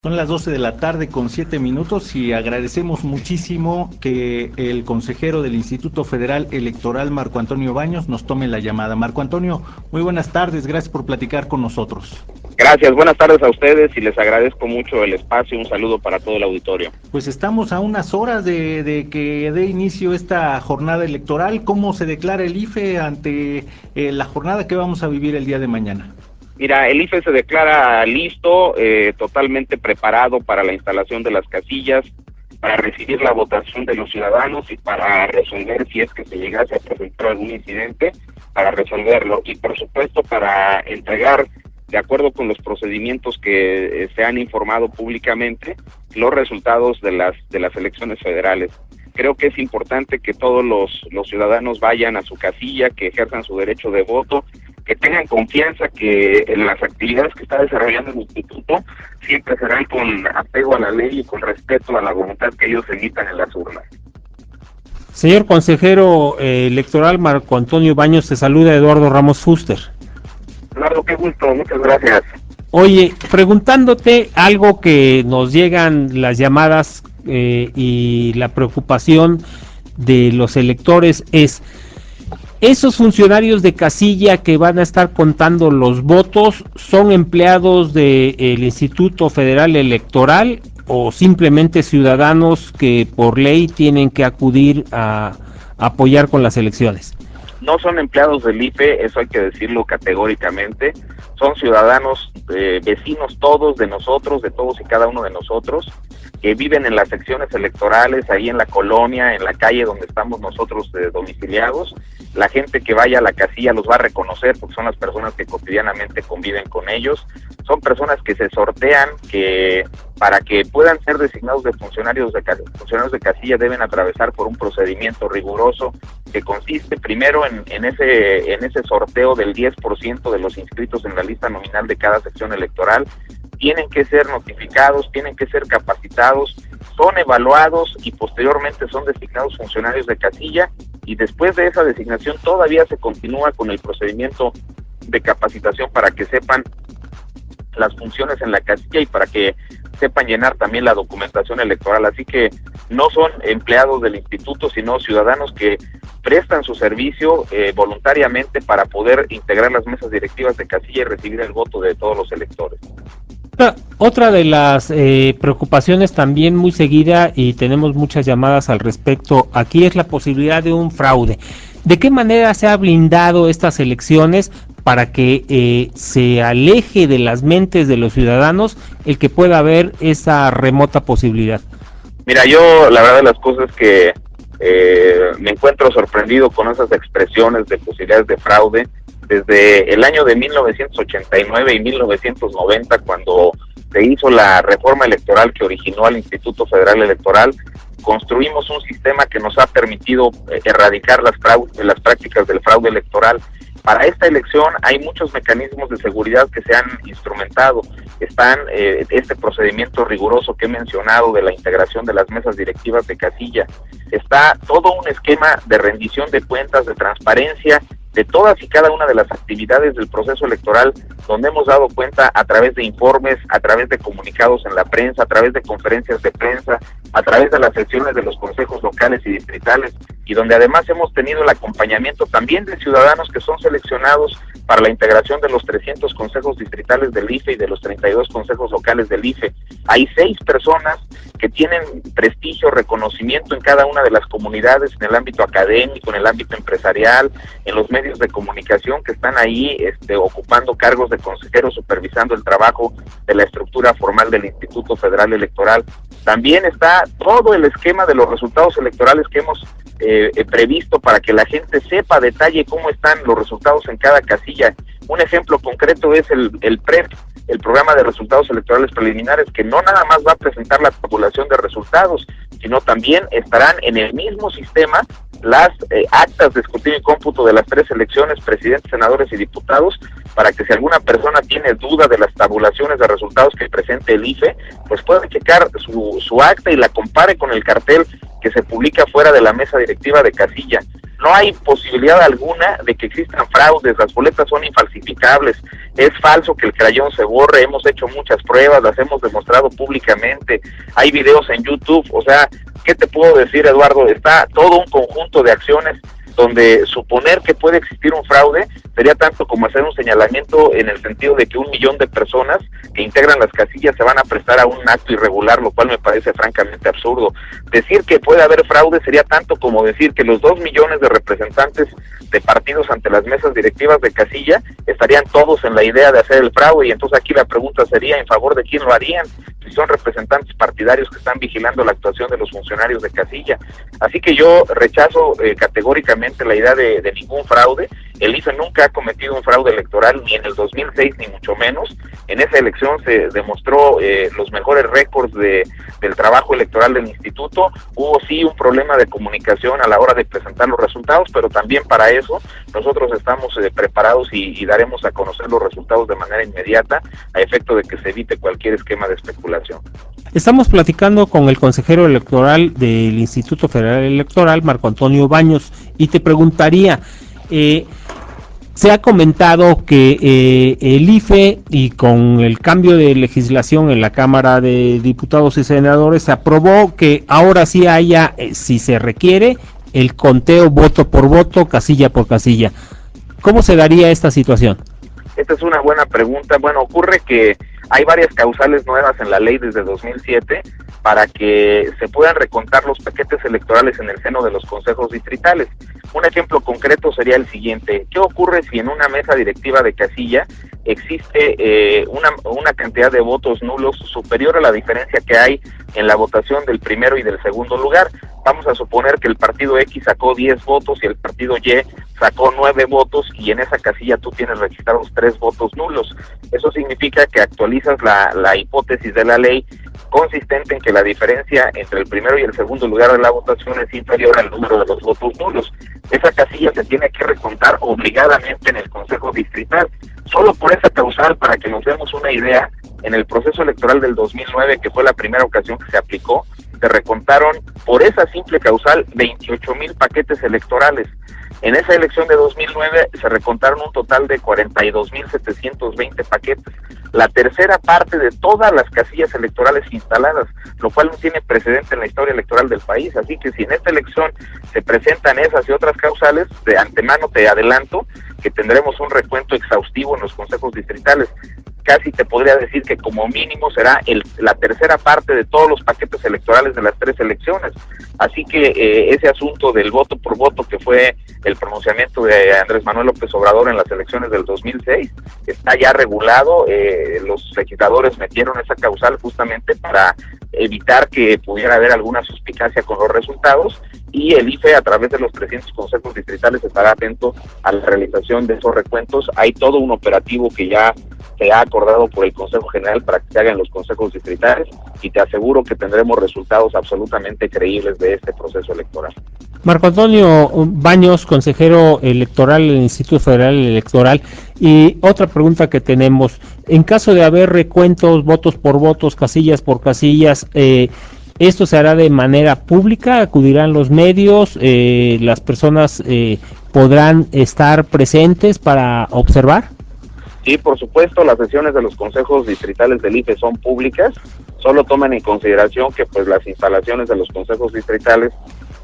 Son las 12 de la tarde con 7 minutos y agradecemos muchísimo que el consejero del Instituto Federal Electoral, Marco Antonio Baños, nos tome la llamada. Marco Antonio, muy buenas tardes, gracias por platicar con nosotros. Gracias, buenas tardes a ustedes y les agradezco mucho el espacio. Un saludo para todo el auditorio. Pues estamos a unas horas de que dé inicio esta jornada electoral. ¿Cómo se declara el IFE ante la jornada que vamos a vivir el día de mañana? Mira, el IFE se declara listo, totalmente preparado para la instalación de las casillas, para recibir la votación de los ciudadanos y para resolver, si es que se llegase a presentar algún incidente, para resolverlo y por supuesto para entregar, de acuerdo con los procedimientos que se han informado públicamente, los resultados de las elecciones federales. Creo que es importante que todos los ciudadanos vayan a su casilla, que ejerzan su derecho de voto, que tengan confianza que en las actividades que está desarrollando el instituto siempre serán con apego a la ley y con respeto a la voluntad que ellos emitan en las urnas. Señor consejero electoral Marco Antonio Baños, te saluda Eduardo Ramos Fuster. Claro, qué gusto, muchas gracias. Oye, preguntándote algo que nos llegan las llamadas y la preocupación de los electores es: ¿esos funcionarios de casilla que van a estar contando los votos son empleados del Instituto Federal Electoral o simplemente ciudadanos que por ley tienen que acudir a apoyar con las elecciones? No son empleados del IFE, eso hay que decirlo categóricamente. Son ciudadanos, vecinos todos de nosotros, de todos y cada uno de nosotros, que viven en las secciones electorales, ahí en la colonia, en la calle donde estamos nosotros domiciliados. La gente que vaya a la casilla los va a reconocer porque son las personas que cotidianamente conviven con ellos. Son personas que se sortean, que para que puedan ser designados de funcionarios de casilla deben atravesar por un procedimiento riguroso que consiste primero en ese sorteo del 10% de los inscritos en la lista nominal de cada sección electoral. Tienen que ser notificados, tienen que ser capacitados, son evaluados y posteriormente son designados funcionarios de casilla, y después de esa designación todavía se continúa con el procedimiento de capacitación para que sepan las funciones en la casilla y para que sepan llenar también la documentación electoral. Así que no son empleados del instituto, sino ciudadanos que prestan su servicio voluntariamente para poder integrar las mesas directivas de casilla y recibir el voto de todos los electores. Otra de las preocupaciones también muy seguida, y tenemos muchas llamadas al respecto aquí, es la posibilidad de un fraude. ¿De qué manera se ha blindado estas elecciones para que se aleje de las mentes de los ciudadanos el que pueda haber esa remota posibilidad? Mira, yo la verdad de las cosas es que me encuentro sorprendido con esas expresiones de posibilidades de fraude. Desde el año de 1989 y 1990, cuando se hizo la reforma electoral que originó al Instituto Federal Electoral, construimos un sistema que nos ha permitido erradicar las prácticas del fraude electoral. Para esta elección hay muchos mecanismos de seguridad que se han instrumentado. Están este procedimiento riguroso que he mencionado de la integración de las mesas directivas de casilla. Está todo un esquema de rendición de cuentas, de transparencia de todas y cada una de las actividades del proceso electoral, donde hemos dado cuenta a través de informes, a través de comunicados en la prensa, a través de conferencias de prensa, a través de las secciones de los consejos locales y distritales, y donde además hemos tenido el acompañamiento también de ciudadanos que son seleccionados para la integración de los 300 consejos distritales del IFE y de los 32 consejos locales del IFE. Hay 6 personas que tienen prestigio, reconocimiento en cada una de las comunidades, en el ámbito académico, en el ámbito empresarial, en los medios de comunicación, que están ahí ocupando cargos de consejeros, supervisando el trabajo de la estructura formal del Instituto Federal Electoral. También está todo el esquema de los resultados electorales que hemos previsto para que la gente sepa a detalle cómo están los resultados en cada casilla. Un ejemplo concreto es el PREP, el Programa de Resultados Electorales Preliminares, que no nada más va a presentar la tabulación de resultados, sino también estarán en el mismo sistema las actas de escrutinio y cómputo de las 3 elecciones, presidentes, senadores y diputados, para que si alguna persona tiene duda de las tabulaciones de resultados que presente el IFE, pues pueda checar su acta y la compare con el cartel que se publica fuera de la mesa directiva de casilla. no hay posibilidad alguna de que existan fraudes, las boletas son infalsificables, es falso que el crayón se borre, hemos hecho muchas pruebas, las hemos demostrado públicamente, hay videos en YouTube, o sea, ¿qué te puedo decir, Eduardo? Está todo un conjunto de acciones donde suponer que puede existir un fraude sería tanto como hacer un señalamiento en el sentido de que 1 millón de personas que integran las casillas se van a prestar a un acto irregular, lo cual me parece francamente absurdo. Decir que puede haber fraude sería tanto como decir que los 2 millones de representantes de partidos ante las mesas directivas de casilla estarían todos en la idea de hacer el fraude, y entonces aquí la pregunta sería ¿en favor de quién lo harían? Si son representantes partidarios que están vigilando la actuación de los funcionarios de casilla. Así que yo rechazo categóricamente la idea de ningún fraude. El IFE nunca ha cometido un fraude electoral, ni en el 2006 ni mucho menos. En esa elección se demostró los mejores récords del trabajo electoral del instituto. Hubo sí un problema de comunicación a la hora de presentar los resultados, pero también para eso nosotros estamos preparados y daremos a conocer los resultados de manera inmediata a efecto de que se evite cualquier esquema de especulación. Estamos platicando con el consejero electoral del Instituto Federal Electoral, Marco Antonio Baños, y te preguntaría, se ha comentado que el IFE, y con el cambio de legislación en la Cámara de Diputados y Senadores, se aprobó que ahora sí haya, si se requiere, el conteo voto por voto, casilla por casilla. ¿Cómo se daría esta situación? Esta es una buena pregunta. Bueno, ocurre que hay varias causales nuevas en la ley desde 2007 para que se puedan recontar los paquetes electorales en el seno de los consejos distritales. Un ejemplo concreto sería el siguiente: ¿qué ocurre si en una mesa directiva de casilla existe una cantidad de votos nulos superior a la diferencia que hay en la votación del primero y del segundo lugar? Vamos a suponer que el partido X sacó 10 votos y el partido Y sacó 9 votos, y en esa casilla tú tienes registrados 3 votos nulos. Eso significa que actualizas la hipótesis de la ley consistente en que la diferencia entre el primero y el segundo lugar de la votación es inferior al número de los votos nulos. Esa casilla se tiene que recontar obligadamente en el Consejo Distrital. Solo por esa causal, para que nos demos una idea, en el proceso electoral del 2009, que fue la primera ocasión que se aplicó, se recontaron por esa simple causal 28,000 paquetes electorales. En esa elección de 2009 se recontaron un total de 42,720 paquetes, la tercera parte de todas las casillas electorales instaladas, lo cual no tiene precedente en la historia electoral del país. Así que si en esta elección se presentan esas y otras causales, de antemano te adelanto que tendremos un recuento exhaustivo en los consejos distritales. Casi te podría decir que como mínimo será la tercera parte de todos los paquetes electorales de las 3 elecciones. Así que ese asunto del voto por voto, que fue el pronunciamiento de Andrés Manuel López Obrador en las elecciones del 2006, está ya regulado. Los legisladores metieron esa causal justamente para evitar que pudiera haber alguna suspicacia con los resultados, y el IFE a través de los 300 consejos distritales estará atento a la realización de esos recuentos. Hay todo un operativo que ya se ha acordado por el Consejo General para que se hagan los consejos distritales, y te aseguro que tendremos resultados absolutamente creíbles de este proceso electoral. Marco Antonio Baños, consejero electoral del Instituto Federal Electoral, y otra pregunta que tenemos: en caso de haber recuentos, votos por votos, casillas por casillas, ¿esto se hará de manera pública? ¿Acudirán los medios? ¿Las personas podrán estar presentes para observar? Sí, por supuesto, las sesiones de los consejos distritales del IFE son públicas. Solo toman en consideración que pues las instalaciones de los consejos distritales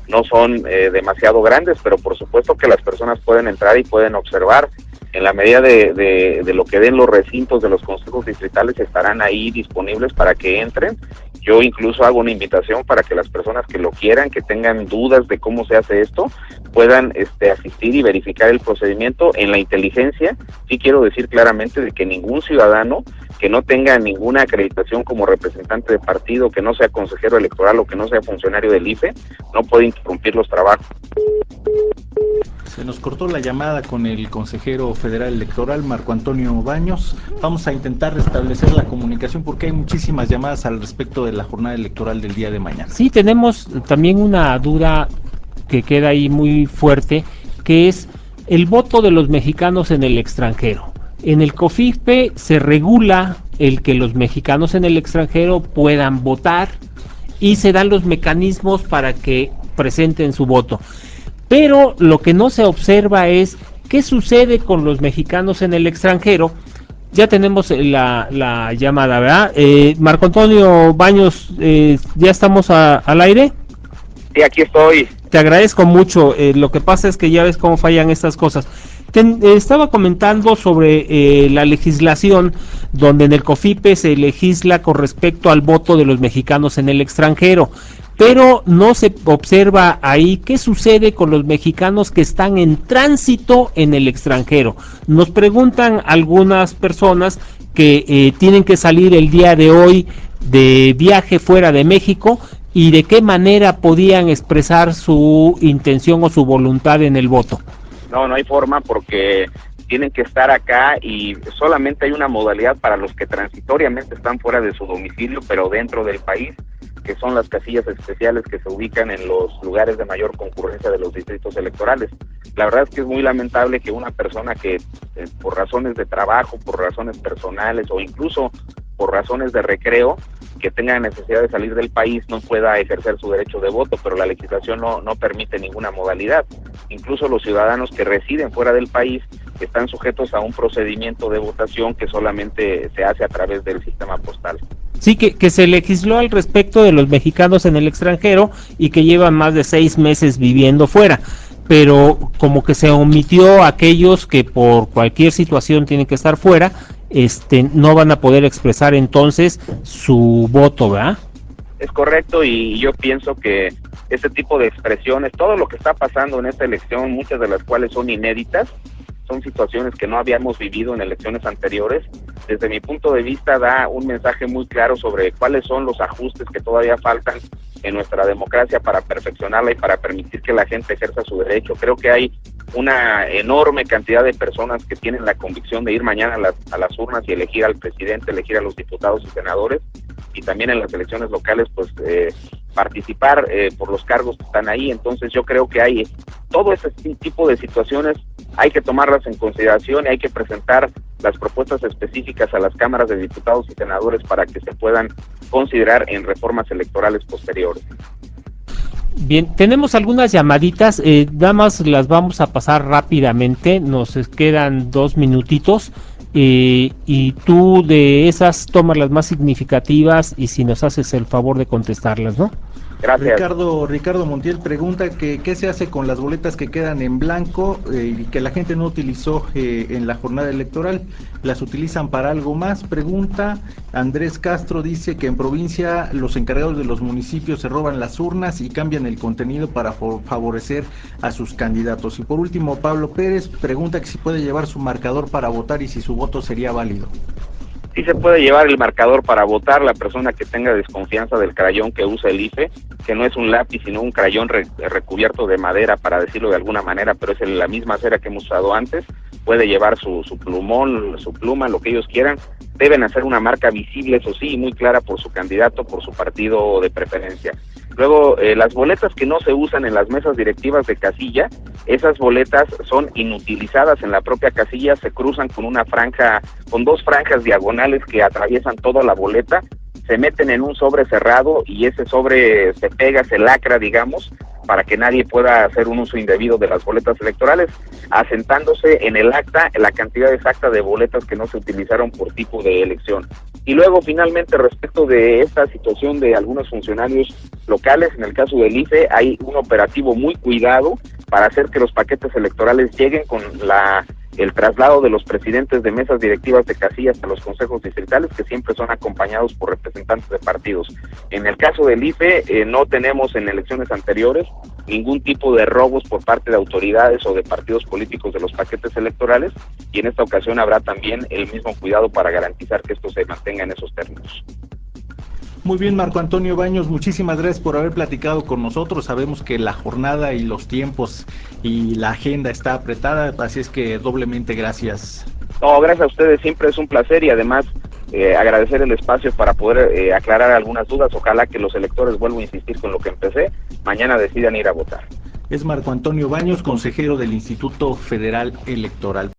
no son demasiado grandes, pero por supuesto que las personas pueden entrar y pueden observar. En la medida de lo que den los recintos de los consejos distritales, estarán ahí disponibles para que entren. Yo incluso hago una invitación para que las personas que lo quieran, que tengan dudas de cómo se hace esto, puedan asistir y verificar el procedimiento. En la inteligencia, sí quiero decir claramente de que ningún ciudadano que no tenga ninguna acreditación como representante de partido, que no sea consejero electoral o que no sea funcionario del IFE, no puede interrumpir los trabajos. Se nos cortó la llamada con el consejero federal electoral, Marco Antonio Baños. Vamos a intentar restablecer la comunicación porque hay muchísimas llamadas al respecto de la jornada electoral del día de mañana. Sí, tenemos también una duda que queda ahí muy fuerte, que es el voto de los mexicanos en el extranjero. En el COFIPE se regula el que los mexicanos en el extranjero puedan votar y se dan los mecanismos para que presenten su voto. pero lo que no se observa es qué sucede con los mexicanos en el extranjero. Ya tenemos la llamada, ¿verdad? Marco Antonio Baños, ¿ya estamos al aire? Sí, aquí estoy. Te agradezco mucho. Lo que pasa es que ya ves cómo fallan estas cosas. Estaba comentando sobre la legislación donde en el COFIPE se legisla con respecto al voto de los mexicanos en el extranjero, pero no se observa ahí qué sucede con los mexicanos que están en tránsito en el extranjero. Nos preguntan algunas personas que tienen que salir el día de hoy de viaje fuera de México y de qué manera podían expresar su intención o su voluntad en el voto. No hay forma porque tienen que estar acá y solamente hay una modalidad para los que transitoriamente están fuera de su domicilio, pero dentro del país, que son las casillas especiales que se ubican en los lugares de mayor concurrencia de los distritos electorales. La verdad es que es muy lamentable que una persona que por razones de trabajo, por razones personales o incluso por razones de recreo, que tenga necesidad de salir del país no pueda ejercer su derecho de voto, pero la legislación no permite ninguna modalidad. Incluso los ciudadanos que residen fuera del país están sujetos a un procedimiento de votación que solamente se hace a través del sistema postal. Sí, que se legisló al respecto de los mexicanos en el extranjero y que llevan más de 6 meses viviendo fuera, pero como que se omitió a aquellos que por cualquier situación tienen que estar fuera, no van a poder expresar entonces su voto, ¿verdad? Es correcto, y yo pienso que este tipo de expresiones, todo lo que está pasando en esta elección, muchas de las cuales son inéditas, son situaciones que no habíamos vivido en elecciones anteriores. Desde mi punto de vista da un mensaje muy claro sobre cuáles son los ajustes que todavía faltan en nuestra democracia para perfeccionarla y para permitir que la gente ejerza su derecho. Creo que hay una enorme cantidad de personas que tienen la convicción de ir mañana a las urnas y elegir al presidente, elegir a los diputados y senadores, y también en las elecciones locales pues participar por los cargos que están ahí. Entonces yo creo que hay todo ese tipo de situaciones, hay que tomarlas en consideración y hay que presentar las propuestas específicas a las cámaras de diputados y senadores para que se puedan considerar en reformas electorales posteriores. Bien, tenemos algunas llamaditas, nada más las vamos a pasar rápidamente, nos quedan 2 minutitos, y tú de esas tomas las más significativas y si nos haces el favor de contestarlas, ¿no? Gracias. Ricardo Montiel pregunta que qué se hace con las boletas que quedan en blanco y que la gente no utilizó en la jornada electoral, ¿las utilizan para algo más? Pregunta Andrés Castro, dice que en provincia los encargados de los municipios se roban las urnas y cambian el contenido para favorecer a sus candidatos. Y por último, Pablo Pérez pregunta que si puede llevar su marcador para votar y si su voto sería válido. Sí se puede llevar el marcador para votar la persona que tenga desconfianza del crayón que usa el IFE, que no es un lápiz sino un crayón recubierto de madera, para decirlo de alguna manera, pero es la misma cera que hemos usado antes. Puede llevar su plumón, su pluma, lo que ellos quieran. Deben hacer una marca visible, eso sí, muy clara por su candidato, por su partido de preferencia. Luego, las boletas que no se usan en las mesas directivas de casilla, esas boletas son inutilizadas en la propia casilla, se cruzan con una franja, con 2 franjas diagonales que atraviesan toda la boleta, se meten en un sobre cerrado y ese sobre se pega, se lacra, digamos, para que nadie pueda hacer un uso indebido de las boletas electorales, asentándose en el acta la cantidad exacta de boletas que no se utilizaron por tipo de elección. Y luego, finalmente, respecto de esta situación de algunos funcionarios locales, en el caso del IFE, hay un operativo muy cuidado para hacer que los paquetes electorales lleguen con el traslado de los presidentes de mesas directivas de casillas a los consejos distritales, que siempre son acompañados por representantes de partidos. En el caso del IFE, no tenemos en elecciones anteriores ningún tipo de robos por parte de autoridades o de partidos políticos de los paquetes electorales, y en esta ocasión habrá también el mismo cuidado para garantizar que esto se mantenga en esos términos. Muy bien, Marco Antonio Baños, muchísimas gracias por haber platicado con nosotros. Sabemos que la jornada y los tiempos y la agenda está apretada, así es que doblemente gracias. No, gracias a ustedes, siempre es un placer, y además agradecer el espacio para poder aclarar algunas dudas. Ojalá que los electores, vuelvo a insistir con lo que empecé, mañana decidan ir a votar. Es Marco Antonio Baños, consejero del Instituto Federal Electoral.